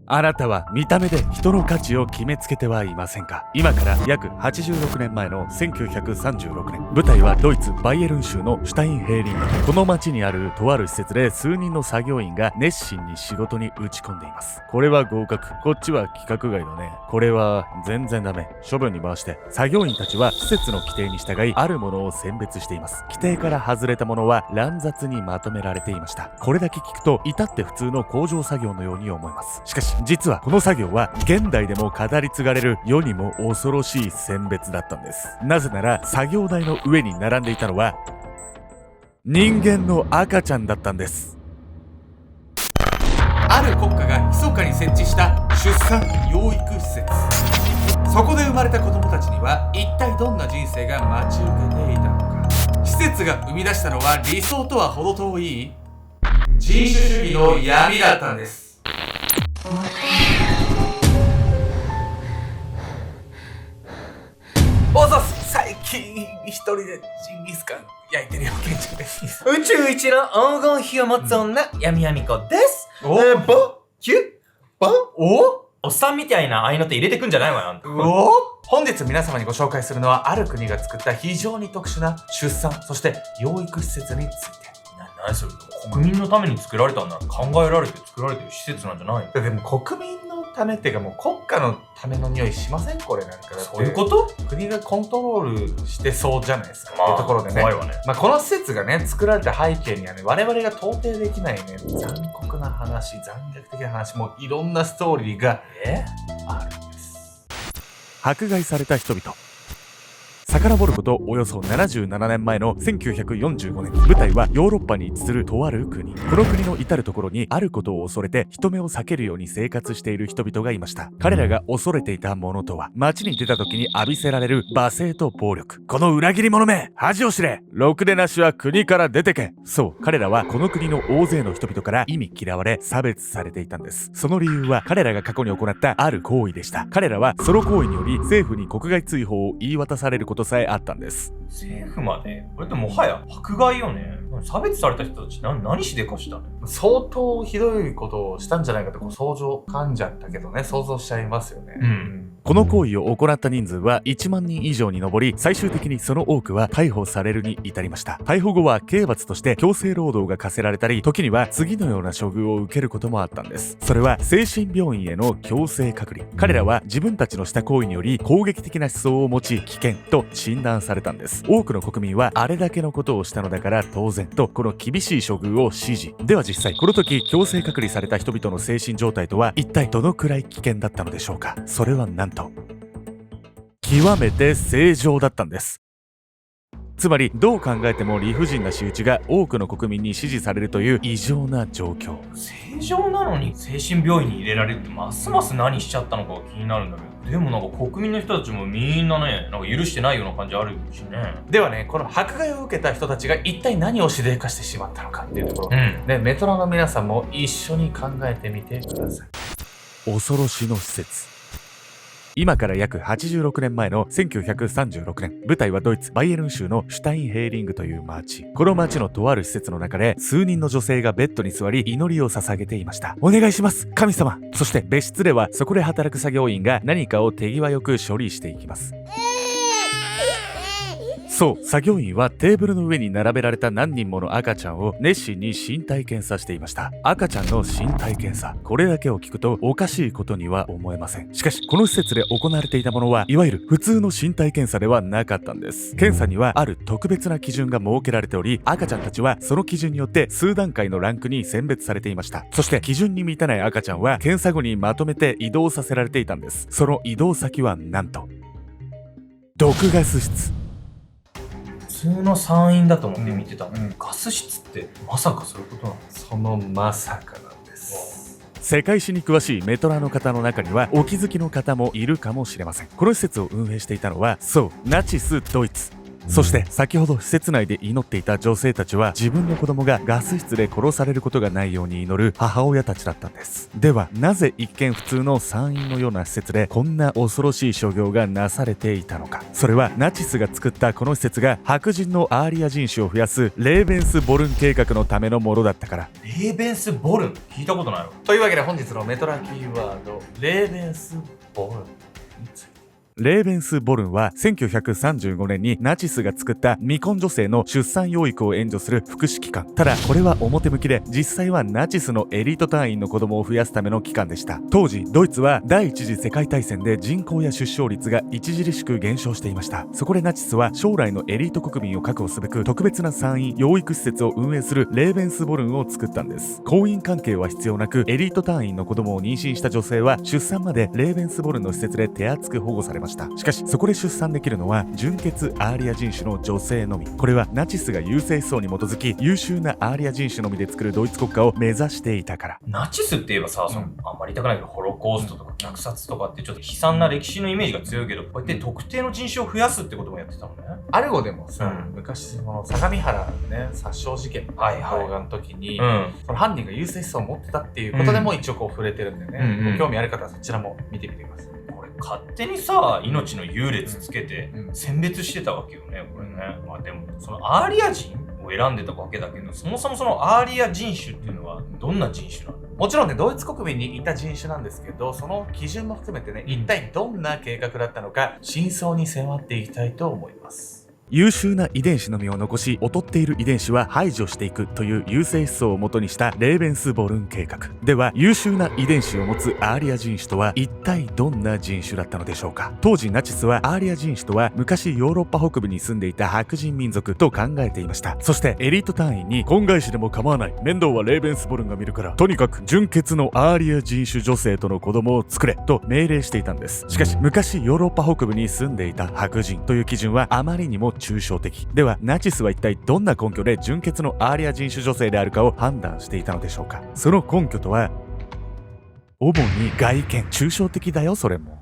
あなたは見た目で人の価値を決めつけてはいませんか？今から約86年前の1936年、舞台はドイツバイエルン州のシュタインヘーリング。この町にあるとある施設で数人の作業員が熱心に仕事に打ち込んでいます。これは合格、こっちは規格外だね。これは全然ダメ、処分に回して。作業員たちは施設の規定に従いあるものを選別しています。規定から外れたものは乱雑にまとめられていました。これだけ聞くと至って普通の工場作業のように思います。しかし実はこの作業は現代でも語り継がれる世にも恐ろしい選別だったんです。なぜなら作業台の上に並んでいたのは人間の赤ちゃんだったんです。ある国家が密かに設置した出産養育施設。そこで生まれた子供たちには一体どんな人生が待ち受けていたのか。施設が生み出したのは理想とは程遠い人種主義の闇だったんです。おざす。最近一人でジンギスカン焼いてるよ、ケンチです。宇宙一の黄金比を持つ女、闇闇子です。おおっさんみたいな合いの手入れてくんじゃないわよ、あんた。本日皆様にご紹介するのはある国が作った非常に特殊な出産、そして養育施設について。何それ、国民のために作られたんだ、考えられて作られてる施設なんじゃないの？でも国民のためっていうかもう国家のための匂いしません？これなんかそういうこと？国がコントロールしてそうじゃないですか、まあ、っていうところでね。怖いわね。この施設がね作られた背景にはね、我々が到底できないね残酷な話、残虐的な話、もういろんなストーリーがあるんです。迫害された人々。遡ることおよそ77年前の1945年、舞台はヨーロッパに位置するとある国。この国の至るところにあることを恐れて人目を避けるように生活している人々がいました。彼らが恐れていたものとは、街に出た時に浴びせられる罵声と暴力。この裏切り者め、恥を知れ、ろくでなしは国から出てけ。そう、彼らはこの国の大勢の人々から忌み嫌われ差別されていたんです。その理由は彼らが過去に行ったある行為でした。彼らはその行為により政府に国外追放を言い渡されることさえあったんです。政府まで？これってもはや迫害よね。差別された人たち何しでかしたの？相当ひどいことをしたんじゃないかと想像噛んじゃったけどね、想像しちゃいますよね。この行為を行った人数は1万人以上に上り、最終的にその多くは逮捕されるに至りました。逮捕後は刑罰として強制労働が課せられたり、時には次のような処遇を受けることもあったんです。それは精神病院への強制隔離。彼らは自分たちのした行為により攻撃的な思想を持ち危険と診断されたんです。多くの国民はあれだけのことをしたのだから当然とこの厳しい処遇を支持。では実際この時強制隔離された人々の精神状態とは一体どのくらい危険だったのでしょうか。それはなんと極めて正常だったんです。つまりどう考えても理不尽な仕打ちが多くの国民に支持されるという異常な状況。正常なのに精神病院に入れられるってますます何しちゃったのか気になるんだけど、でもなんか国民の人たちもみんなね、なんか許してないような感じあるしね。ではね、この迫害を受けた人たちが一体何をしでかしてしまったのかっていうところ、ね、メトラの皆さんも一緒に考えてみてください。恐ろしの施設。今から約86年前の1936年、舞台はドイツバイエルン州のシュタインヘーリングという町。この町のとある施設の中で数人の女性がベッドに座り祈りを捧げていました。お願いします神様。そして別室ではそこで働く作業員が何かを手際よく処理していきます。そう、作業員はテーブルの上に並べられた何人もの赤ちゃんを熱心に身体検査していました。赤ちゃんの身体検査、これだけを聞くとおかしいことには思えません。しかしこの施設で行われていたものはいわゆる普通の身体検査ではなかったんです。検査にはある特別な基準が設けられており、赤ちゃんたちはその基準によって数段階のランクに選別されていました。そして基準に満たない赤ちゃんは検査後にまとめて移動させられていたんです。その移動先はなんと毒ガス室。普通の産院だと思って見てたのに、ガス室ってまさかそういうことなの？そのまさかなんです。世界史に詳しいメトラの方の中にはお気づきの方もいるかもしれません。この施設を運営していたのはそう、ナチスドイツ。そして先ほど施設内で祈っていた女性たちは自分の子供がガス室で殺されることがないように祈る母親たちだったんです。ではなぜ一見普通の産院のような施設でこんな恐ろしい所業がなされていたのか。それはナチスが作ったこの施設が白人のアーリア人種を増やすレーベンスボルン計画のためのものだったから。レーベンスボルン聞いたことないわ。というわけで本日のメトラキーワード、レーベンスボルンについて。レーベンスボルンは1935年にナチスが作った未婚女性の出産養育を援助する福祉機関。ただこれは表向きで実際はナチスのエリート隊員の子供を増やすための機関でした。当時ドイツは第一次世界大戦で人口や出生率が著しく減少していました。そこでナチスは将来のエリート国民を確保すべく特別な産院養育施設を運営するレーベンスボルンを作ったんです。婚姻関係は必要なくエリート隊員の子供を妊娠した女性は出産までレーベンスボルンの施設で手厚く保護されました。しかしそこで出産できるのは純血アーリア人種の女性のみ。これはナチスが優生思想に基づき優秀なアーリア人種のみで作るドイツ国家を目指していたから。ナチスって言えばさ、あんまり言いたくないけどホロコーストとか虐殺とかってちょっと悲惨な歴史のイメージが強いけど、こうやって特定の人種を増やすってこともやってたのね。アルゴでもさ、昔その相模原のね殺傷事件の動画の時に、その犯人が優生思想を持ってたっていうことでも一応こう触れてるんでね、ご興味ある方はそちらも見てみてください。勝手にさ、命の優劣つけて選別してたわけよね、これね。まあでも、そのアーリア人を選んでたわけだけど、そもそもそのアーリア人種っていうのはどんな人種なの？もちろんね、ドイツ国民にいた人種なんですけど、その基準も含めてね、一体どんな計画だったのか、真相に迫っていきたいと思います。優秀な遺伝子のみを残し劣っている遺伝子は排除していくという優生思想をもとにしたレーベンスボルン計画では、優秀な遺伝子を持つアーリア人種とは一体どんな人種だったのでしょうか。当時ナチスはアーリア人種とは昔ヨーロッパ北部に住んでいた白人民族と考えていました。そしてエリート隊員に婚外子でも構わない、面倒はレーベンスボルンが見るから、とにかく純血のアーリア人種女性との子供を作れと命令していたんです。しかし昔ヨーロッパ北部に住んでいた白人という基準はあまりにも抽象的では、ナチスは一体どんな根拠で純血のアーリア人種女性であるかを判断していたのでしょうか。その根拠とは主に外見。抽象的だよそれも。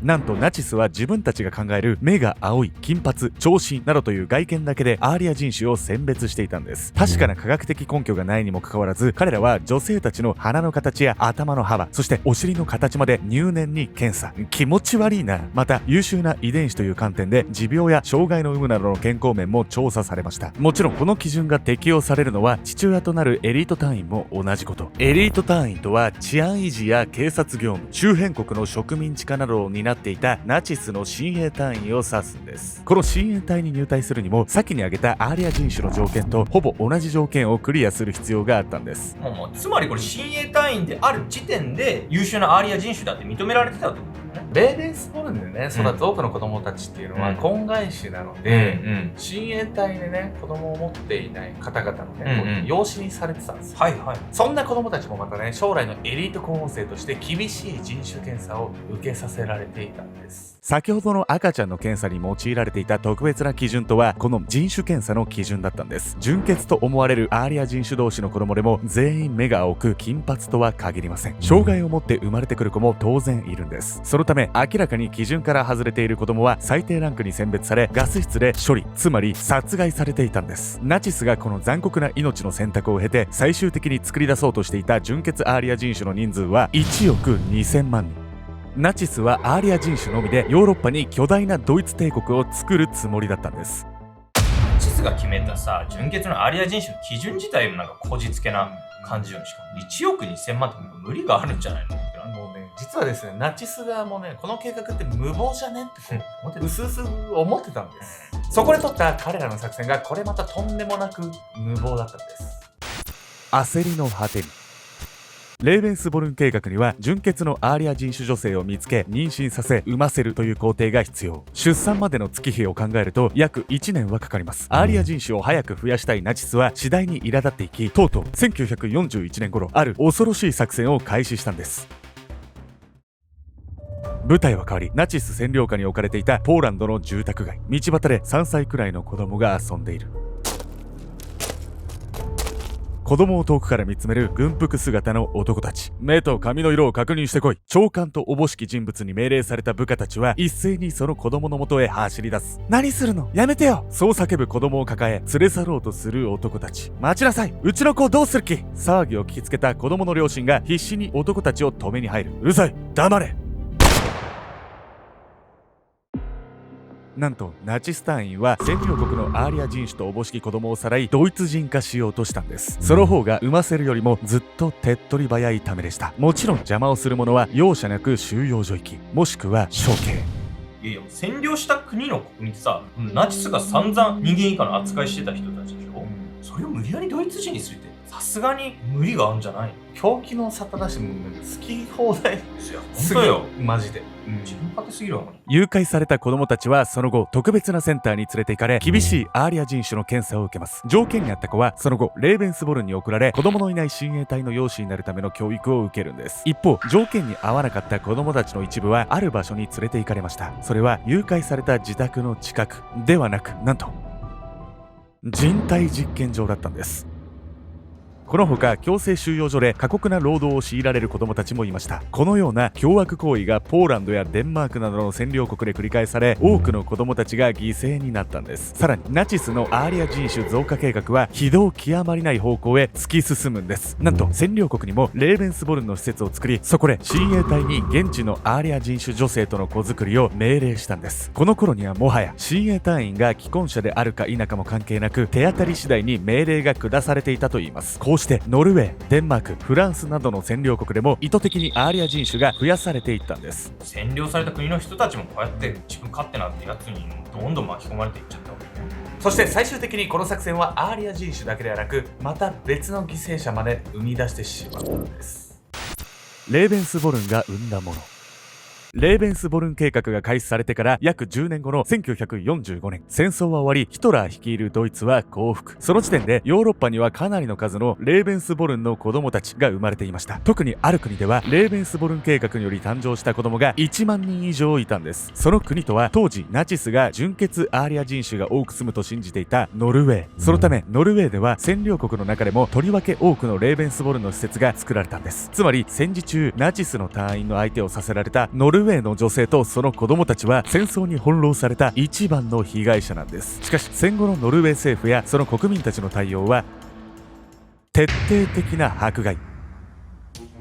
なんとナチスは自分たちが考える目が青い、金髪、長身などという外見だけでアーリア人種を選別していたんです。確かな科学的根拠がないにもかかわらず、彼らは女性たちの鼻の形や頭の幅、そしてお尻の形まで入念に検査。気持ち悪いな。また優秀な遺伝子という観点で持病や障害の有無などの健康面も調査されました。もちろんこの基準が適用されるのは父親となるエリート隊員も同じこと。エリート隊員とは治安維持や警察業務、周辺国の植民地化などを担っていたナチスの親衛隊員を指すんです。この親衛隊に入隊するにも先に挙げたアーリア人種の条件とほぼ同じ条件をクリアする必要があったんです。つまりこれ親衛隊員である時点で優秀なアーリア人種だって認められてたってことだね。レーベンスボルンでね育つ多くの子供たちっていうのは婚外子なので、親衛隊でね子供を持っていない方々のね、養子にされてたんですよ。そんな子供たちもまたね、将来のエリート候補生として厳しい人種検査を受けさせられていたんです。先ほどの赤ちゃんの検査に用いられていた特別な基準とはこの人種検査の基準だったんです。純血と思われるアーリア人種同士の子供でも全員目が青く金髪とは限りません。障害を持って生まれてくる子も当然いるんです。そのため明らかに基準から外れている子供は最低ランクに選別されガス室で処理、つまり殺害されていたんです。ナチスがこの残酷な命の選択を経て最終的に作り出そうとしていた純血アーリア人種の人数は1億2000万人。ナチスはアーリア人種のみでヨーロッパに巨大なドイツ帝国を作るつもりだったんです。ナチスが決めたさ、純血のアーリア人種の基準自体もなんかこじつけな感じよ。しかも1億2000万って無理があるんじゃないの？もうね、実はですね、ナチス側もね、この計画って無謀じゃねってこう、うすうす思ってたんです。そこで取った彼らの作戦がこれまたとんでもなく無謀だったんです。焦りの果てにレーベンスボルン計画には純血のアーリア人種女性を見つけ妊娠させ産ませるという工程が必要。出産までの月日を考えると約1年はかかります。アーリア人種を早く増やしたいナチスは次第に苛立っていき、とうとう1941年頃ある恐ろしい作戦を開始したんです。舞台は変わり、ナチス占領下に置かれていたポーランドの住宅街。道端で3歳くらいの子供が遊んでいる。子供を遠くから見つめる軍服姿の男たち。目と髪の色を確認してこい。長官とおぼしき人物に命令された部下たちは一斉にその子供の元へ走り出す。何するの、やめてよ、そう叫ぶ子供を抱え連れ去ろうとする男たち。待ちなさい、うちの子をどうする気。騒ぎを聞きつけた子供の両親が必死に男たちを止めに入る。うるさい、黙れ。なんとナチス隊員は占領国のアーリア人種とおぼしき子供をさらいドイツ人化しようとしたんです。その方が産ませるよりもずっと手っ取り早いためでした。もちろん邪魔をする者は容赦なく収容所行き、もしくは処刑。いやいや、占領した国の国民ってさ、ナチスが散々人間以下の扱いしてた人たちでしょ、それを無理やりドイツ人にするってさすがに無理があるんじゃないの。狂気の沙汰だし、もう好き放題ですよ。本当よ、マジで。自分勝手すぎるわ。誘拐された子供たちはその後特別なセンターに連れて行かれ、厳しいアーリア人種の検査を受けます。条件にあった子はその後レーベンスボルンに送られ、子供のいない親衛隊の養子になるための教育を受けるんです。一方、条件に合わなかった子供たちの一部はある場所に連れて行かれました。それは誘拐された自宅の近くではなく、なんと人体実験場だったんです。このほか強制収容所で過酷な労働を強いられる子供たちもいました。このような凶悪行為がポーランドやデンマークなどの占領国で繰り返され、多くの子供たちが犠牲になったんです。さらにナチスのアーリア人種増加計画は非道極まりない方向へ突き進むんです。なんと占領国にもレーベンスボルンの施設を作り、そこで親衛隊に現地のアーリア人種女性との子作りを命令したんです。この頃にはもはや親衛隊員が既婚者であるか否かも関係なく、手当たり次第に命令が下されていたといいます。こうしてノルウェー、デンマーク、フランスなどの占領国でも意図的にアーリア人種が増やされていったんです。占領された国の人たちもこうやって自分勝手なってやつにどんどん巻き込まれていっちゃったわけね。そして最終的にこの作戦はアーリア人種だけではなく、また別の犠牲者まで生み出してしまったのです。レーベンスボルンが生んだもの。レーベンスボルン計画が開始されてから約10年後の1945年、戦争は終わり、ヒトラー率いるドイツは降伏。その時点でヨーロッパにはかなりの数のレーベンスボルンの子供たちが生まれていました。特にある国ではレーベンスボルン計画により誕生した子供が1万人以上いたんです。その国とは当時ナチスが純血アーリア人種が多く住むと信じていたノルウェー。そのためノルウェーでは占領国の中でもとりわけ多くのレーベンスボルンの施設が作られたんです。つまり戦時中ナチスの隊員の相手をさせられたノルウェーの女性とその子供たちは戦争に翻弄された一番の被害者なんです。しかし戦後のノルウェー政府やその国民たちの対応は徹底的な迫害。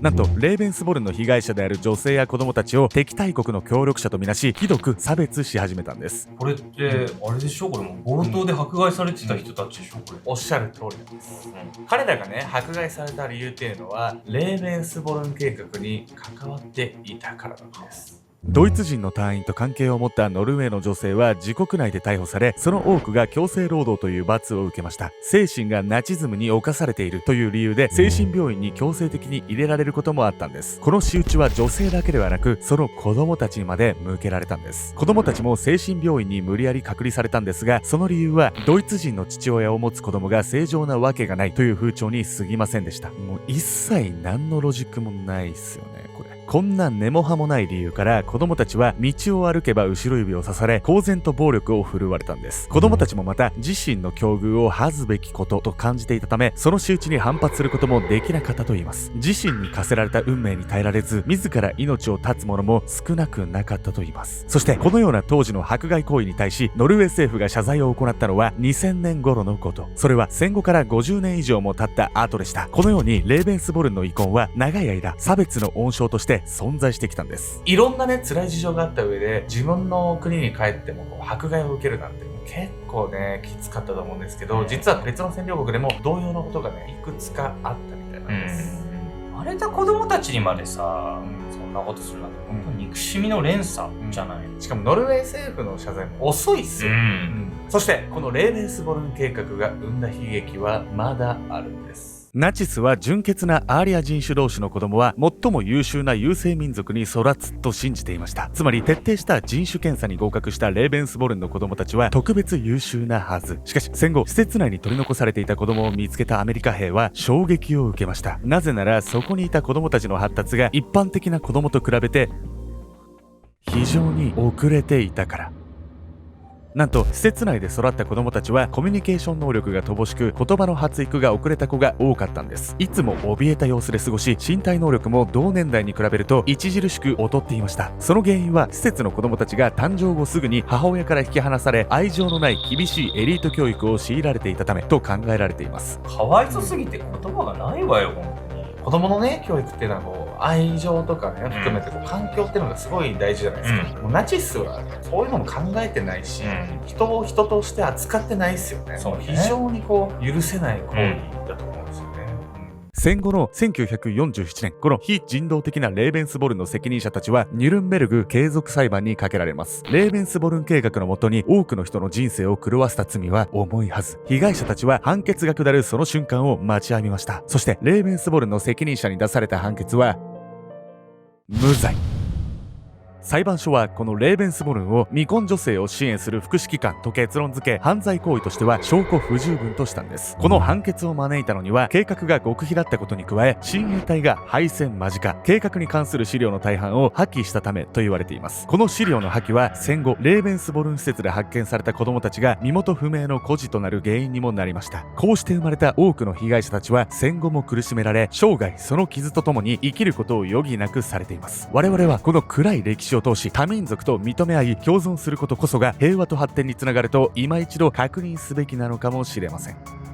なんとレーベンスボルンの被害者である女性や子供たちを敵対国の協力者とみなし、ひどく差別し始めたんです。これってあれでしょ、これもう強盗で迫害されてた人たちでしょ、これ。おっしゃる通りなんです。彼らがね、迫害された理由っていうのはレーベンスボルン計画に関わっていたからなんです。ドイツ人の隊員と関係を持ったノルウェーの女性は自国内で逮捕され、その多くが強制労働という罰を受けました。精神がナチズムに侵されているという理由で精神病院に強制的に入れられることもあったんです。この仕打ちは女性だけではなく、その子供たちにまで向けられたんです。子供たちも精神病院に無理やり隔離されたんですが、その理由はドイツ人の父親を持つ子供が正常なわけがないという風潮に過ぎませんでした。もう一切何のロジックもないっすよね、これ。こんな根も葉もない理由から子供たちは道を歩けば後ろ指を刺され、公然と暴力を振るわれたんです。子供たちもまた自身の境遇を恥ずべきことと感じていたため、その仕打ちに反発することもできなかったといいます。自身に課せられた運命に耐えられず、自ら命を絶つ者も少なくなかったといいます。そしてこのような当時の迫害行為に対しノルウェー政府が謝罪を行ったのは2000年頃のこと。それは戦後から50年以上も経った後でした。このようにレーベンスボルンの遺恨は長い間差別の温床として存在してきたんです。いろんなね、辛い事情があった上で自分の国に帰っても迫害を受けるなんて結構ね、きつかったと思うんですけど、実は別の占領国でも同様のことがね、いくつかあったみたいなんです。生まれた子供たちにまでさ、そんなことするなんて本当に憎しみの連鎖じゃない、しかもノルウェー政府の謝罪も遅いっすよ、そしてこのレーベンスボルン計画が生んだ悲劇はまだあるんです。ナチスは純血なアーリア人種同士の子供は最も優秀な優生民族に育つと信じていました。つまり徹底した人種検査に合格したレーベンスボルンの子供たちは特別優秀なはず。しかし戦後施設内に取り残されていた子供を見つけたアメリカ兵は衝撃を受けました。なぜならそこにいた子供たちの発達が一般的な子供と比べて非常に遅れていたから。なんと施設内で育った子供たちはコミュニケーション能力が乏しく、言葉の発育が遅れた子が多かったんです。いつも怯えた様子で過ごし、身体能力も同年代に比べると著しく劣っていました。その原因は施設の子供たちが誕生後すぐに母親から引き離され、愛情のない厳しいエリート教育を強いられていたためと考えられています。かわいそすぎて言葉がないわよ、本当に。子供のね、教育っていうのはこう愛情とかね含めてこう環境っていうのがすごい大事じゃないですか。もうナチスはそういうのも考えてないし、人を人として扱ってないですよね。そうね。非常にこう許せない行為だと思うんですよね。戦後の1947年、この非人道的なレーベンスボルンの責任者たちはニュルンベルグ継続裁判にかけられます。レーベンスボルン計画のもとに多くの人の人生を狂わせた罪は重いはず。被害者たちは判決が下るその瞬間を待ちわびました。そしてレーベンスボルンの責任者に出された判決は無罪。裁判所はこのレーベンスボルンを未婚女性を支援する福祉機関と結論付け、犯罪行為としては証拠不十分としたんです。この判決を招いたのには、計画が極秘だったことに加え、親衛隊が敗戦間近、計画に関する資料の大半を破棄したためと言われています。この資料の破棄は戦後レーベンスボルン施設で発見された子供たちが身元不明の孤児となる原因にもなりました。こうして生まれた多くの被害者たちは戦後も苦しめられ、生涯その傷とともに生きることを余儀なくされています。我々はこの暗い歴史を通し、多民族と認め合い共存することこそが平和と発展につながると今一度確認すべきなのかもしれません。